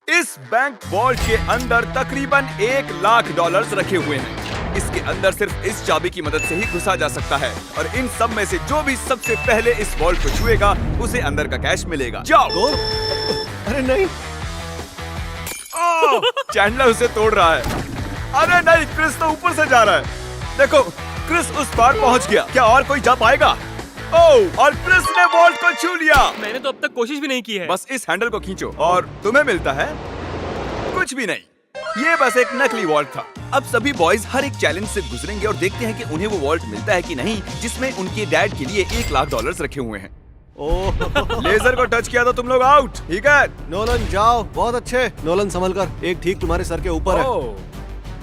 इस bank vault के अंदर तकरीबन $1,00,000 रखे हुए हैं। इसके अंदर सिर्फ इस चाबी की मदद से ही घुसा जा सकता है और इन सब में से जो भी सबसे पहले इस वॉल्ट को छुएगा उसे अंदर का कैश मिलेगा। जाओ। अरे नहीं, चैंडलर उसे तोड़ रहा है। अरे नहीं, क्रिस तो ऊपर से जा रहा है। देखो, क्रिस उस पार पहुंच गया। क्या और कोई जा पाएगा? ओह, और क्रिस ने वॉल्ट को छू लिया। मैंने तो अब तक कोशिश भी नहीं की है। बस इस हैंडल को खींचो और तुम्हें मिलता है कुछ भी नहीं। ये बस एक नकली वॉल्ट था। अब सभी बॉयज हर एक चैलेंज से गुजरेंगे और देखते हैं कि उन्हें वो वॉल्ट मिलता है कि नहीं जिसमें उनके डैड के लिए $1,00,000 रखे हुए हैं। ओह लेजर को टच किया तो तुम लोग आउट। ठीक है, नोलन जाओ, बहुत अच्छे। नोलन संभल कर, एक ठीक तुम्हारे सर के ऊपर है।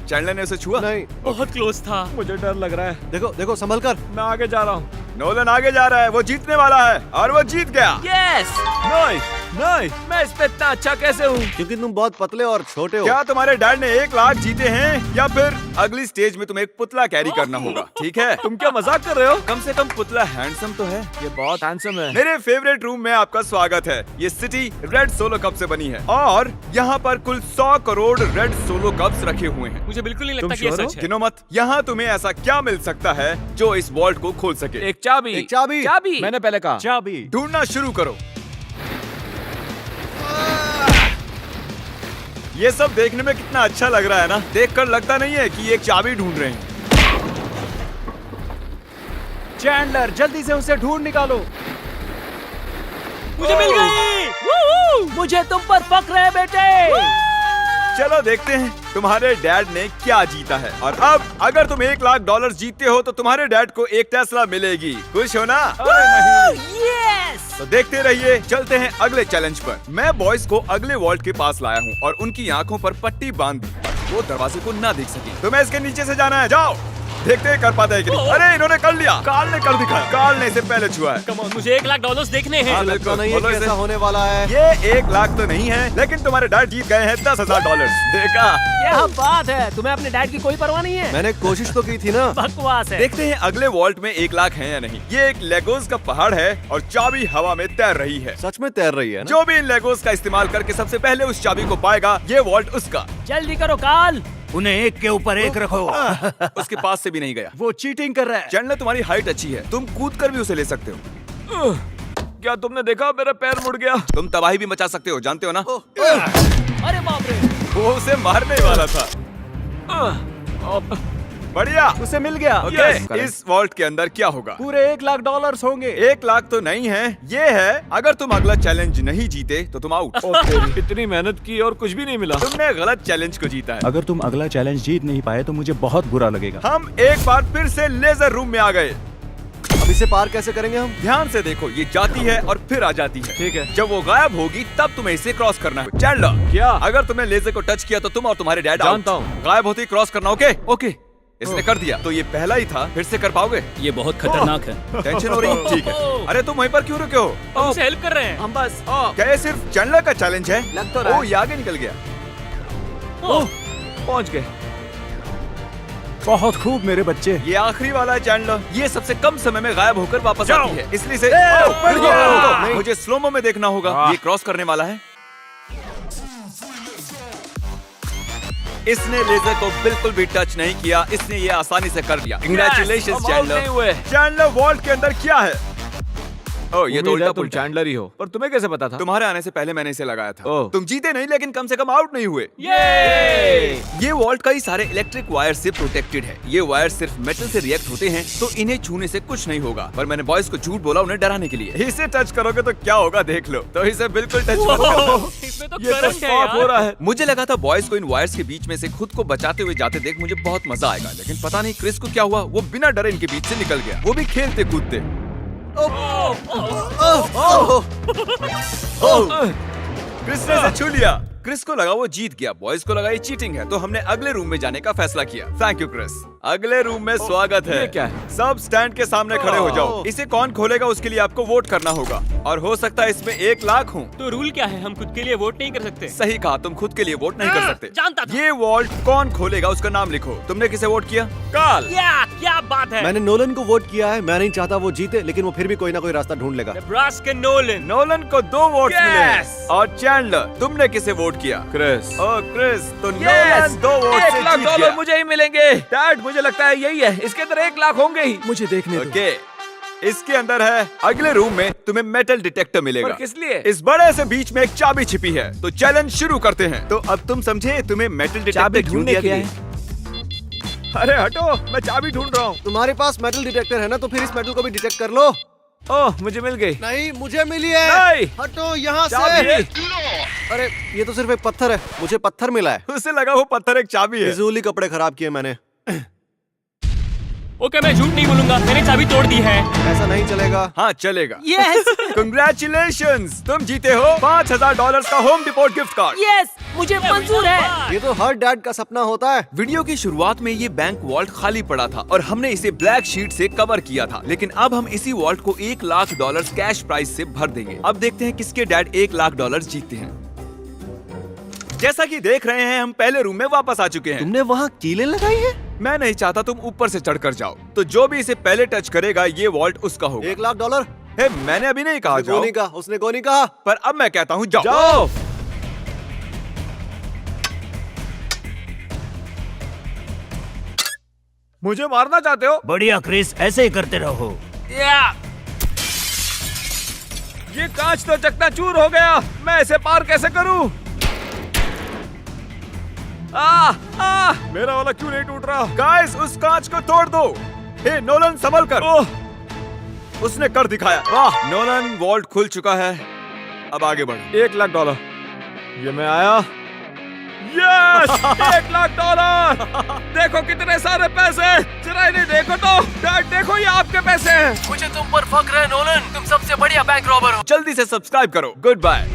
चैंडलर ने उसे छुआ? नहीं, बहुत क्लोज था। मुझे डर लग रहा है। देखो देखो, संभल कर। मैं आगे जा रहा हूँ। नोलन आगे जा रहा है, वो जीतने वाला है और वो जीत गया। यस। नहीं नहीं, मैं इस पे इतना अच्छा कैसे हूँ? क्योंकि तुम बहुत पतले और छोटे हो। क्या तुम्हारे डैड ने $1,00,000 जीते हैं या फिर अगली स्टेज में तुम्हें एक पुतला कैरी करना होगा? ठीक है, तुम क्या मजाक कर रहे हो? कम से कम पुतला हैंडसम तो है। ये बहुत हैंडसम है। मेरे फेवरेट रूम में आपका स्वागत है। ये सिटी रेड सोलो कप से बनी है और यहाँ पर कुल 100 करोड़ रेड सोलो कप्स रखे हुए हैं। मुझे बिल्कुल नहीं तुम लगता कि ये sure हो? सच है। गिनो मत। यहाँ तुम्हें ऐसा क्या मिल सकता है जो इस वॉल्ट को खोल सके? एक चाबी। एक चाबी। चाबी। मैंने पहले कहा चाबी। ढूंढना शुरू करो। ये सब देखने में कितना अच्छा लग रहा है ना? देखकर लगता नहीं है कि ये एक चाबी ढूंढ रहे हैं। चैंडलर, जल्दी से उसे ढूंढ निकालो। मुझे मिल गई। मुझे तुम पर फक्र है बेटे। चलो देखते हैं तुम्हारे डैड ने क्या जीता है। और अब अगर तुम $1,00,000 जीतते हो तो तुम्हारे डैड को एक टेस्ला मिलेगी। खुश हो ना? यस। तो देखते रहिए। चलते हैं अगले चैलेंज पर। मैं बॉयज को अगले वॉल्ट के पास लाया हूँ और उनकी आंखों पर पट्टी बांध दी। वो दरवाजे को ना देख सके। तुम्हें इसके नीचे से जाना है। जाओ, देखते हैं कर पाते हैं कि नहीं। अरे इन्होंने कर लिया। कार्ल ने कर दिखाया। कार्ल ने इसे पहले छुआ है। कम ऑन, मुझे $1,00,000 देखने हैं। हाँ, लगता नहीं है बोलो कि इसे। ऐसा होने वाला है। ये $1,00,000 तो नहीं है, लेकिन तुम्हारे डैड जीत गए हैं $10,000। देखा? क्या बात है, तुम्हें अपने डैड की कोई परवाह नहीं है? मैंने कोशिश तो की थी ना। बकवास है। देखते हैं अगले वॉल्ट में $1,00,000 है या नहीं। ये एक लेगोस का पहाड़ है और चाबी हवा में तैर रही है। सच में तैर रही है ना? जो भी इन लेगोस का इस्तेमाल करके सबसे पहले उस चाबी को पाएगा, ये वॉल्ट उसका। जल्दी करो कार्ल। उन्हें एक के ऊपर एक रखो। उसके पास से भी नहीं गया। वो चीटिंग कर रहा है। चैंडलर, तुम्हारी हाइट अच्छी है, तुम कूद कर भी उसे ले सकते हो। क्या तुमने देखा, मेरा पैर मुड़ गया। तुम तबाही भी मचा सकते हो, जानते हो ना? अरे बाप रे। वो उसे मारने वाला था। बढ़िया, उसे मिल गया। ओके, इस वॉल्ट के अंदर क्या होगा? पूरे $1,00,000 होंगे। $1,00,000 तो नहीं है, ये है अगर तुम अगला चैलेंज नहीं जीते तो तुम आउट। इतनी मेहनत की और कुछ भी नहीं मिला। तुमने गलत चैलेंज को जीता है। अगर तुम अगला चैलेंज जीत नहीं पाए तो मुझे बहुत बुरा लगेगा। हम एक बार फिर से लेजर रूम में आ गए। अब इसे पार कैसे करेंगे हम? ध्यान से देखो, ये जाती है और फिर आ जाती है। ठीक है। जब वो गायब होगी तब तुम्हें इसे क्रॉस करना है। चैंडलर, क्या? अगर तुमने लेजर को टच किया तो तुम और तुम्हारे डैड जानता आउट। हूँ। गायब होते ही क्रॉस करना। ओके ओके, इसने कर दिया। तो ये पहला ही था, फिर से कर पाओगे? ये बहुत खतरनाक है। टेंशन हो रही? ठीक है। अरे तुम वहीं पर क्यों रुके हो? हम उसे हेल्प कर रहे हैं। हम बस क्या ये सिर्फ चैंडलर का चैलेंज है? लग तो रहा है। ओ, ये आगे निकल गया। पहुंच गए। बहुत खूब मेरे बच्चे। ये आखिरी वाला है चैंडलर। ये सबसे कम समय में गायब होकर वापस आती है, इसलिए से नहीं। मुझे स्लोमो में देखना होगा। ये क्रॉस करने वाला है। इसने लेजर को बिल्कुल भी टच नहीं किया। इसने ये आसानी से कर लिया। Congratulations, हम out नहीं हुए। चैंडलर, वॉल्ट के अंदर क्या है? ओह, ये तो उल्टा तुम पुल्टा है। चैंडलर ही हो। पर तुम्हें कैसे पता था? तुम्हारे आने से पहले मैंने इसे लगाया था। ओह। तुम जीते नहीं, लेकिन कम से कम आउट नहीं हुए। ये ये वॉल्ट कई सारे इलेक्ट्रिक वायर से प्रोटेक्टेड है। ये वायर सिर्फ मेटल से रिएक्ट होते हैं, तो इन्हें छूने से कुछ नहीं होगा। पर मैंने बॉयज को झूठ बोला उन्हें डराने के लिए। इसे टच करोगे तो क्या होगा देख लो। तो इसे बिल्कुल टच मत करो। इसमें तो ये तो करंट है साफ हो यार। रहा है। मुझे लगा था बॉयज को इन वायर्स के बीच में से खुद को बचाते हुए जाते देख मुझे बहुत मजा आएगा, लेकिन पता नहीं क्रिस को क्या हुआ। वो बिना डरे इनके बीच से निकल गया, वो भी खेलते कूदते। क्रिस ने इसे छू लिया। क्रिस को लगा वो जीत गया, बॉयज को लगा ये चीटिंग है, तो हमने अगले रूम में जाने का फैसला किया। Thank you Chris. अगले रूम में स्वागत है। ये क्या है? सब स्टैंड के सामने खड़े हो जाओ। इसे कौन खोलेगा उसके लिए आपको वोट करना होगा, और हो सकता है इसमें $1,00,000 हो। तो रूल क्या है, हम खुद के लिए वोट नहीं कर सकते? सही कहा, तुम खुद के लिए वोट नहीं कर सकते। जानता था। ये वॉल्ट कौन खोलेगा उसका नाम लिखो। तुमने किसे वोट किया? कार्ल। क्या बात है। मैंने नोलन को वोट किया है। मैं नहीं चाहता वो जीते, लेकिन वो फिर भी कोई ना कोई रास्ता ढूंढ लेगा। Nebraska Nolan. नोलन को 2 वोट्स Yes! मिले। और चैंडलर, तुमने किसे वोट वोट किया। क्रिस। ओ क्रिस, तो नोलन 2 वोट से $1 लाख जीत गया। मुझे ही मिलेंगे। डैड मुझे लगता है यही है, इसके अंदर 1 लाख होंगे ही। मुझे देखने दो। ओके, इसके अंदर है। अगले रूम में तुम्हें मेटल डिटेक्टर मिलेगा। पर किस लिए? इस बड़े से बीच में एक चाबी छिपी है। तो चैलेंज शुरू करते हैं। तो अब तुम समझे तुम्हें मेटल डिटेक्टर चाबी क्यों ढूंढने दिया क्या गया? है? अरे हटो, मैं चाबी ढूंढ रहा हूँ। तुम्हारे पास मेटल डिटेक्टर है ना, तो फिर इस मेटल को भी डिटेक्ट कर लो। ओह, मुझे मिल गई। नहीं, मुझे मिली है। नहीं। हटो यहाँ चाबी। से। अरे ये तो सिर्फ एक पत्थर है, मुझे पत्थर मिला है। उसे लगा वो पत्थर एक चाबी है। फिजूली कपड़े खराब किए मैंने। ओके, मैं झूठ नहीं बोलूंगा, मैंने चाबी तोड़ दी है। ऐसा नहीं चलेगा। हाँ चलेगा। यस कंग्रेचुलेशंस, तुम जीते हो $5000 का home deport gift card. Yes, मुझे मंजूर है। ये तो हर डैड का सपना होता है। वीडियो की शुरुआत में ये बैंक वॉल्ट खाली पड़ा था और हमने इसे ब्लैक शीट से कवर किया था, लेकिन अब हम इसी वॉल्ट को $1 लाख कैश प्राइस से भर देंगे। अब देखते हैं किसके डैड $1 लाख जीतते हैं। जैसा कि देख रहे हैं, हम पहले रूम में वापस आ चुके हैं। तुमने वहाँ कीलें लगाई है? मैं नहीं चाहता तुम ऊपर से चढ़कर जाओ, तो जो भी इसे पहले टच करेगा ये वॉल्ट उसका होगा। $1 लाख। हे, मैंने अभी नहीं कहा जाओ, नहीं कहा, उसने को नहीं कहा। पर अब मैं कहता हूँ जाओ। जाओ। मुझे मारना चाहते हो? बढ़िया क्रिस, ऐसे ही करते रहो। ये कांच तो चकनाचूर हो गया, मैं इसे पार कैसे करूं? मेरा वाला क्यों नहीं टूट रहा? गाइस, उस कांच को तोड़ दो। हे नोलन, संभल कर। उसने कर दिखाया। वाह, नोलन, वॉल्ट खुल चुका है। अब आगे बढ़ो। $1 लाख। ये मैं आया। यस, $1 लाख। देखो कितने सारे पैसे। जरा इन्हें देखो तो। डैड देखो, ये आपके पैसे हैं। मुझे तुम पर फक्र है नोलन, तुम सबसे बढ़िया बैंक रॉबर हो। जल्दी से सब्सक्राइब करो। Good bye.